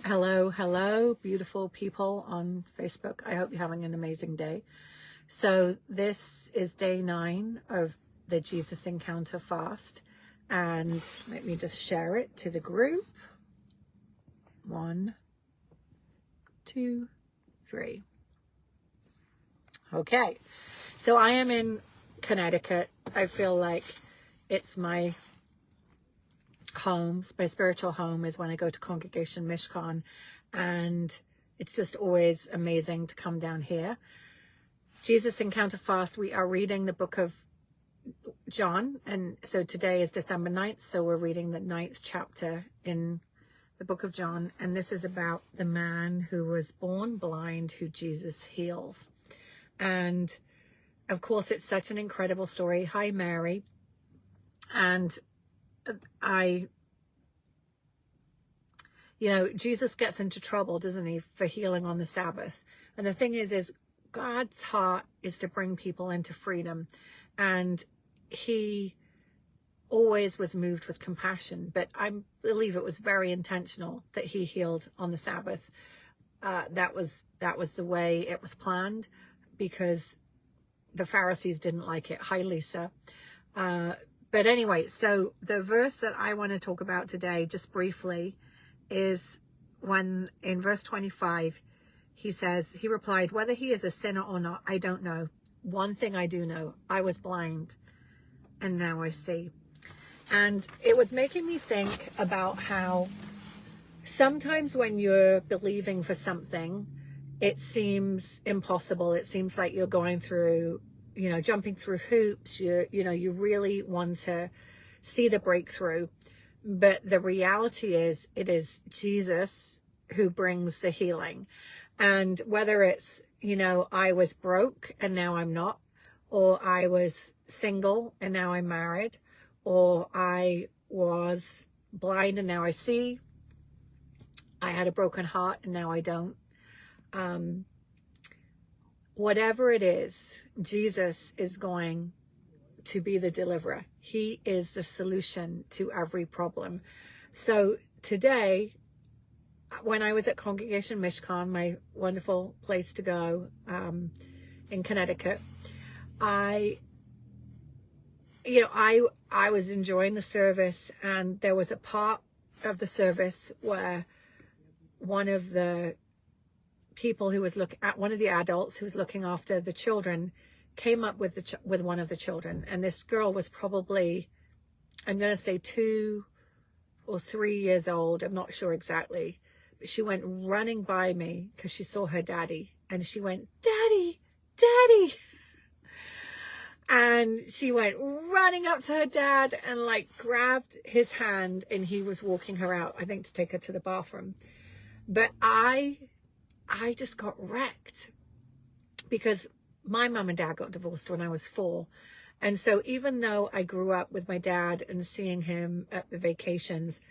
Hello, hello, beautiful people on Facebook. I hope you're having an amazing day. So this is day 9 of the Jesus Encounter Fast. And let me just share it to the group. 1, 2, 3. Okay. So I am in Connecticut. I feel like it's my home. My spiritual home is when I go to Congregation Mishkan, and it's just always amazing to come down here. Jesus Encounter Fast, we are reading the book of John, and so today is December 9th, so we're reading the 9th chapter in the book of John, and this is about the man who was born blind who Jesus heals. And of course, it's such an incredible story. Hi, Mary. And Jesus gets into trouble, doesn't he, for healing on the Sabbath. And the thing is God's heart is to bring people into freedom. And he always was moved with compassion. But I believe it was very intentional that he healed on the Sabbath. That was the way it was planned, because the Pharisees didn't like it. Hi, Lisa. But anyway, so the verse that I want to talk about today, just briefly, is when in verse 25, he says, he replied, "Whether he is a sinner or not, I don't know. One thing I do know, I was blind and now I see." And it was making me think about how sometimes when you're believing for something, it seems impossible. It seems like you're going through, jumping through hoops. You really want to see the breakthrough. But the reality is, it is Jesus who brings the healing. And whether it's, I was broke and now I'm not, or I was single and now I'm married, or I was blind and now I see, I had a broken heart and now I don't. Whatever it is, Jesus is going to be the deliverer. He is the solution to every problem. So today, when I was at Congregation Mishkan, my wonderful place to go in Connecticut, I was enjoying the service, and there was a part of the service where one of the people who was one of the adults who was looking after the children came up with one of the children, and this girl was probably, I'm going to say 2 or 3 years old. I'm not sure exactly, but she went running by me because she saw her daddy, and she went, "Daddy, Daddy." And she went running up to her dad and grabbed his hand, and he was walking her out, I think, to take her to the bathroom. But I just got wrecked, because my mom and dad got divorced when I was 4. And so even though I grew up with my dad and seeing him at the vacations,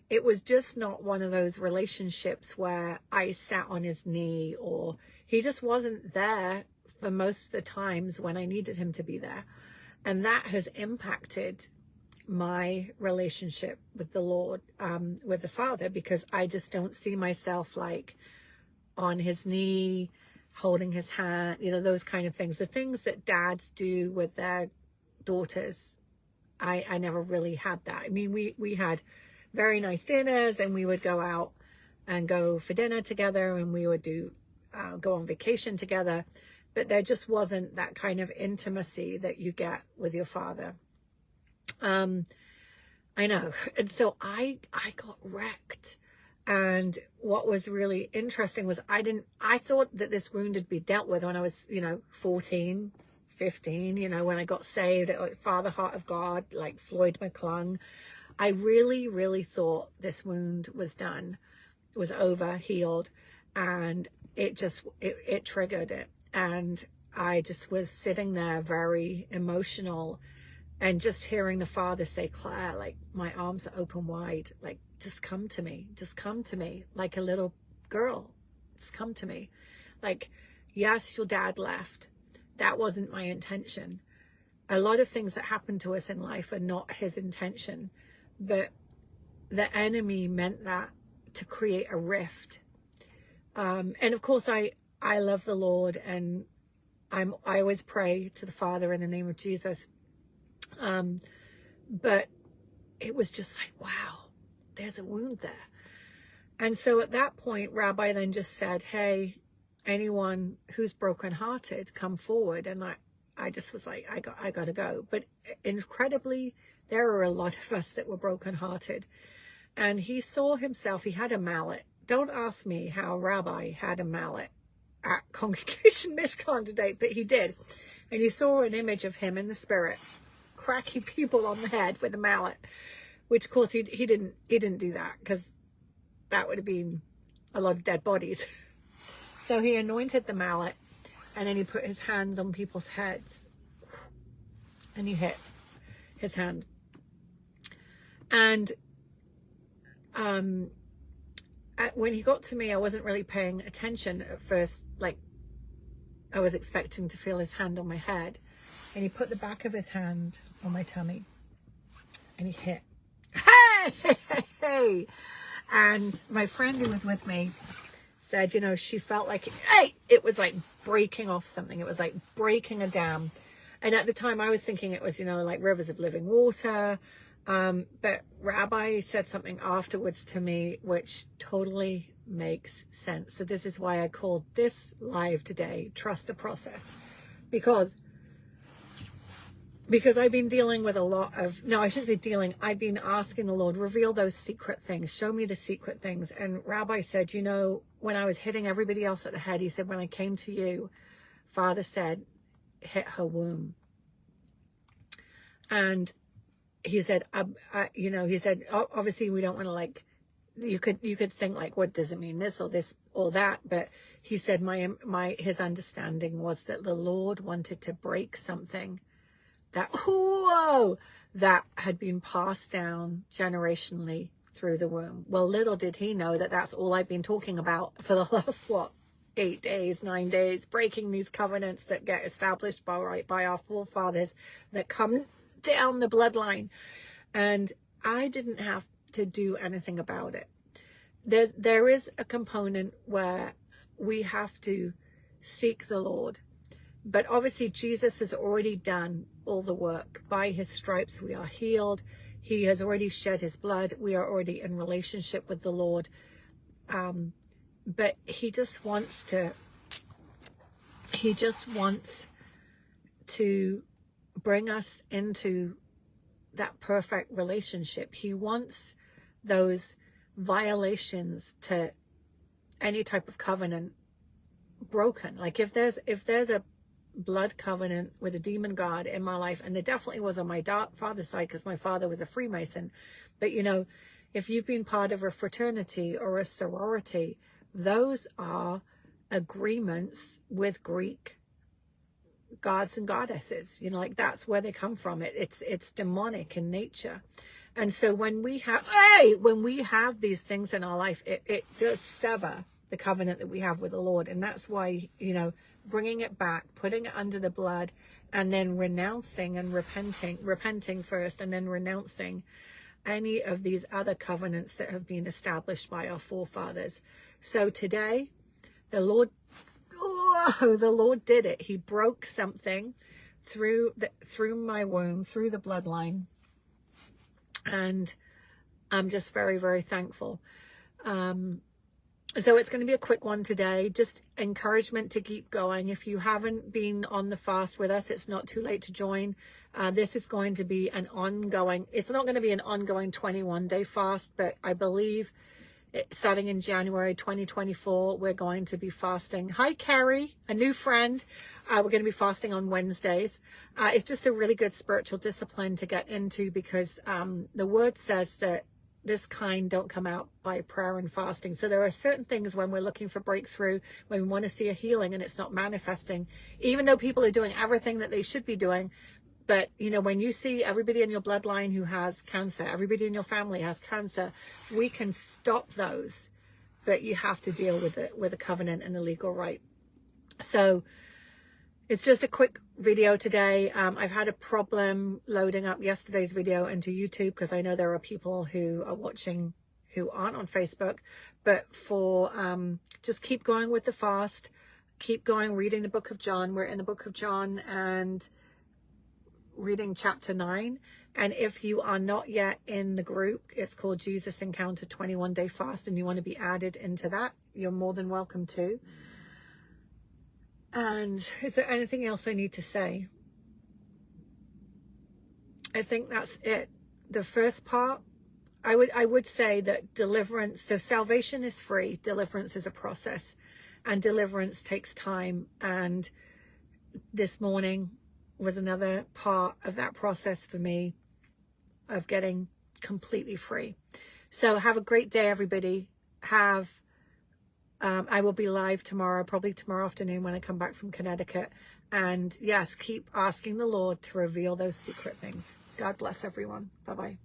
it was just not one of those relationships where I sat on his knee, or he just wasn't there for most of the times when I needed him to be there. And that has impacted my relationship with the Lord, with the Father, because I just don't see myself on his knee, holding his hand, those kind of things. The things that dads do with their daughters, I never really had that. I mean, we had very nice dinners, and we would go out and go for dinner together, and we would go on vacation together, but there just wasn't that kind of intimacy that you get with your father. I know. And so I got wrecked. And what was really interesting was I thought that this wound had been dealt with when I was, 14, 15, when I got saved at Father Heart of God, like Floyd McClung. I really, really thought this wound was done, was over, healed, and it triggered it. And I just was sitting there very emotional, and just hearing the Father say, "Claire, my arms are open wide, just come to me, like a little girl, just come to me. Yes, your dad left. That wasn't my intention. A lot of things that happen to us in life are not his intention, but the enemy meant that to create a rift. And of course, I love the Lord, and I always pray to the Father in the name of Jesus. But it was just like, wow, there's a wound there. And so at that point, Rabbi then just said, hey, anyone who's brokenhearted, come forward. And I just was like, I got to go. But incredibly, there were a lot of us that were brokenhearted. And he saw himself, he had a mallet. Don't ask me how Rabbi had a mallet at Congregation Mishkan today, but he did. And he saw an image of him in the spirit, cracking people on the head with a mallet, which of course he didn't do that, because that would have been a lot of dead bodies. So he anointed the mallet, and then he put his hands on people's heads, and he hit his hand. And when he got to me, I wasn't really paying attention at first. Like, I was expecting to feel his hand on my head, and he put the back of his hand on my tummy, and he hit. Hey! And my friend who was with me said, you know, she felt like, it was like breaking off something. It was like breaking a dam. And at the time I was thinking it was, you know, like rivers of living water. But Rabbi said something afterwards to me, which totally makes sense. So this is why I called this live today, Trust the Process, because I've been dealing with a lot of, no, I shouldn't say dealing. I've been asking the Lord, reveal those secret things. Show me the secret things. And Rabbi said, you know, when I was hitting everybody else at the head, he said, when I came to you, Father said, hit her womb. And he said, you know, he said, obviously we don't want to, like, you could think like, what does it mean, this or that? But he said, his understanding was that the Lord wanted to break something that had been passed down generationally through the womb. Well, little did he know that that's all I've been talking about for the last, 8 days, 9 days, breaking these covenants that get established by our forefathers that come down the bloodline. And I didn't have to do anything about it. There is a component where we have to seek the Lord. But obviously Jesus has already done all the work. By his stripes we are healed. He has already shed his blood. We are already in relationship with the Lord. But he just wants to bring us into that perfect relationship. He wants those violations to any type of covenant broken. Like if there's a blood covenant with a demon god in my life, and there definitely was on my father's side, because my father was a Freemason, but you know, if you've been part of a fraternity or a sorority, those are agreements with Greek gods and goddesses, you know, like that's where they come from. It's demonic in nature. And so when we have these things in our life, it does sever the covenant that we have with the Lord. And that's why, you know, bringing it back, putting it under the blood, and then renouncing and repenting first, and then renouncing any of these other covenants that have been established by our forefathers. So today, the Lord did it. He broke something through my womb, through the bloodline. And I'm just very, very thankful. So it's going to be a quick one today. Just encouragement to keep going. If you haven't been on the fast with us, it's not too late to join. This is going to be an ongoing, it's not going to be an ongoing 21-day fast, but I believe starting in January 2024, we're going to be fasting. Hi, Carrie, a new friend. We're going to be fasting on Wednesdays. It's just a really good spiritual discipline to get into, because the word says that this kind don't come out by prayer and fasting. So there are certain things when we're looking for breakthrough, when we want to see a healing and it's not manifesting, even though people are doing everything that they should be doing. But, you know, when you see everybody in your bloodline who has cancer, everybody in your family has cancer, we can stop those, but you have to deal with it with a covenant and a legal right. So it's just a quick video today. I've had a problem loading up yesterday's video into YouTube, because I know there are people who are watching who aren't on Facebook, but for just keep going with the fast, keep going reading the book of John. We're in the book of John and reading chapter 9. And if you are not yet in the group, it's called Jesus Encounter 21 Day Fast, and you want to be added into that, you're more than welcome to. And is there anything else I need to say? I think that's it. The first part, I would say that deliverance, so salvation is free, deliverance is a process, and deliverance takes time. And this morning was another part of that process for me of getting completely free. So have a great day, everybody. I will be live tomorrow, probably tomorrow afternoon when I come back from Connecticut. And yes, keep asking the Lord to reveal those secret things. God bless everyone. Bye-bye.